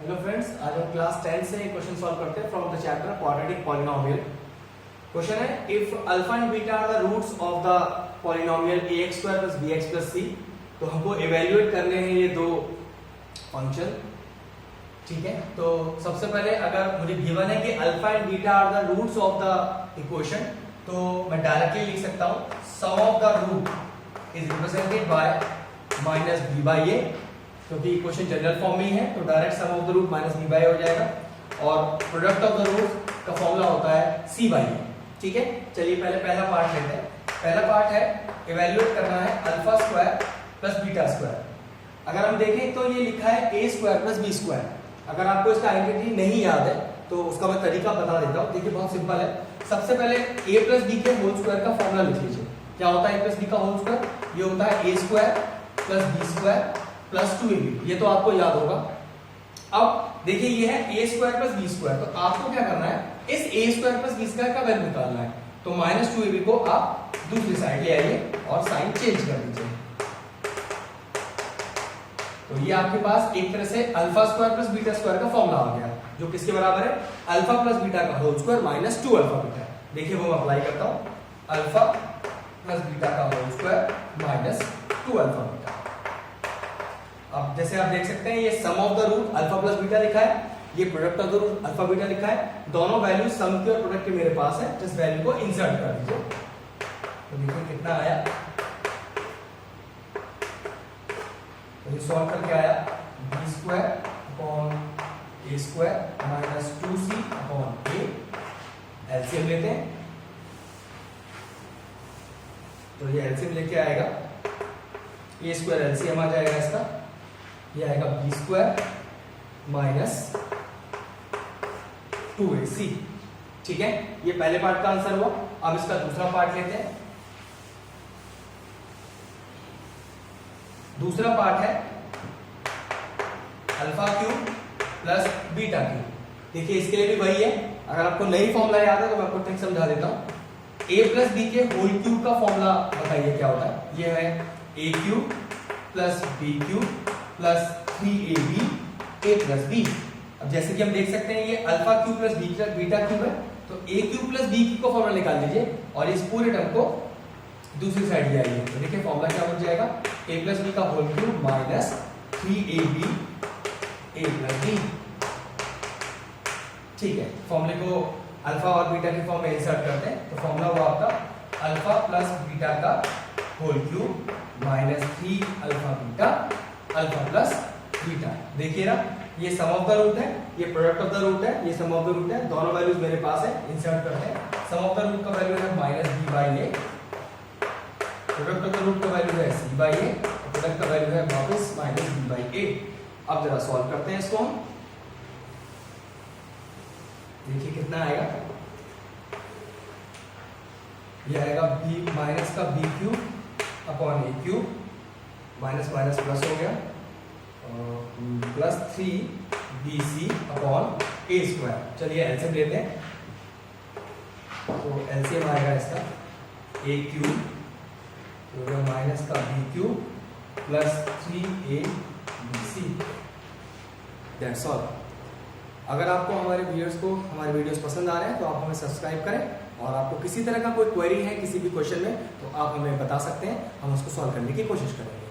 Hello friends, आज हम class 10 से क्वेश्चन सॉल्व करते हैं from the chapter quadratic polynomial. Question है if alpha and beta are the roots of the polynomial ax² + bx + c। तो हमको इवैल्यूएट करने हैं ये दो फंक्शन। ठीक है, तो सबसे पहले अगर मुझे गिवन है कि alpha and beta are the roots of the equation, तो मैं डायरेक्टली लिख सकता हूं sum of the root is represented by minus b by A, क्योंकि इक्वेशन जनरल फॉर्म में ही है तो direct sum of the root minus b by A हो जाएगा और प्रोडक्ट ऑफ द रूट का फॉर्मूला होता है c बाई ए। ठीक है, चलिए पहले पहला पार्ट लेते हैं। पहला पार्ट है इवैल्यूएट करना है alpha square plus beta square. अगर हम देखें तो ये लिखा है a² + b²। अगर आपको इसका आइडेंटिटी नहीं याद है तो उसका मैं तरीका बता देता हूं। देखिए बहुत सिंपल है। सबसे पहले a + b के होल स्क्वायर का फॉर्मूला लिख लीजिए। क्या होता है a + b का होल स्क्वायर? ये होता है a² + b² + 2ab। ये तो आपको याद होगा। अब देखिए ये है a² + b², तो आपको क्या करना है, इस a² + b² का वैल्यू निकालना है। तो -2ab को आप दूसरी साइड ले आइए और साइन चेंज कर दीजिए। तो ये आपके पास एक तरह से α² + β² का फॉर्मूला आ गया, जो किसके बराबर है? α + β का होल स्क्वायर माइनस 2α β। देखिए वो मैं अप्लाई करता हूं, α + β का होल स्क्वायर माइनस 2α β। अब जैसे आप देख सकते हैं ये sum of the root alpha plus beta लिखा है, ये product of the root alpha beta लिखा है। दोनों वैल्यू सम की और प्रोडक्ट की मेरे पास है। जिस वैल्यू को इंसर्ट कर दीजिए तो देखिए कितना आया। तो ये सॉल्व करके आया b² / a² minus 2c / a। LCM लेते हैं तो ये एलसीएम लेके आएगा, a² एलसीएम आ जाएगा इसका, ये आएगा b² माइनस 2ac। ठीक है, ये पहले पार्ट का आंसर हुआ। अब इसका दूसरा पार्ट लेते हैं। दूसरा पार्ट है α³ + β³। देखिए इसके लिए भी वही है। अगर आपको नई फॉर्मूला याद है तो मैं आपको ट्रिक समझा देता हूं। a + b के होल क्यूब का फॉर्मूला बताइए क्या होता है। ये है a³ + b³ + 3ab a + b। अब जैसे कि हम देख सकते हैं ये α³ + β³ है, तो a³ + b³ का फॉर्मूला निकाल लीजिए और इस पूरे टर्म को दूसरी साइड ले आइए। तो देखिए फॉर्मूला क्या बन जाएगा, a + b का whole cube minus 3ab a + b। ठीक है, फॉर्मूले को अल्फा और बीटा की फॉर्म में इंसर्ट करते हैं। तो फॉर्मूला हुआ आपका अल्फा + बीटा का whole cube minus 3α beta alpha + beta. देखिए ना, ये सम ऑफ द रूट है, ये प्रोडक्ट ऑफ द रूट है, ये सम ऑफ द रूट है। दोनों वैल्यूज मेरे पास है, इंसर्ट करते हैं। सम ऑफ द रूट का वैल्यू है -b by A, product of the root का वैल्यू है c बाई ए, प्रोडक्ट का वैल्यू है वापस -b बाई ए। अब जरा सॉल्व करते हैं इसको हम। देखिए कितना आएगा, ये आएगा b माइनस का b³ upon a³ minus minus plus हो गया प्लस 3bc अपॉन a²। चलिए एलसीएम लेते हैं। तो एलसीएम आएगा इसका a³ तो माइनस का b³ plus 3abc। That's all. अगर आपको हमारे वीडियोस पसंद आ रहे हैं तो आप हमें सब्सक्राइब करें और आपको किसी तरह का कोई क्वेरी है किसी भी क्वेश्चन में तो आप हमें बता सकते हैं, हम उसको सॉल्व करने की कोशिश करेंगे।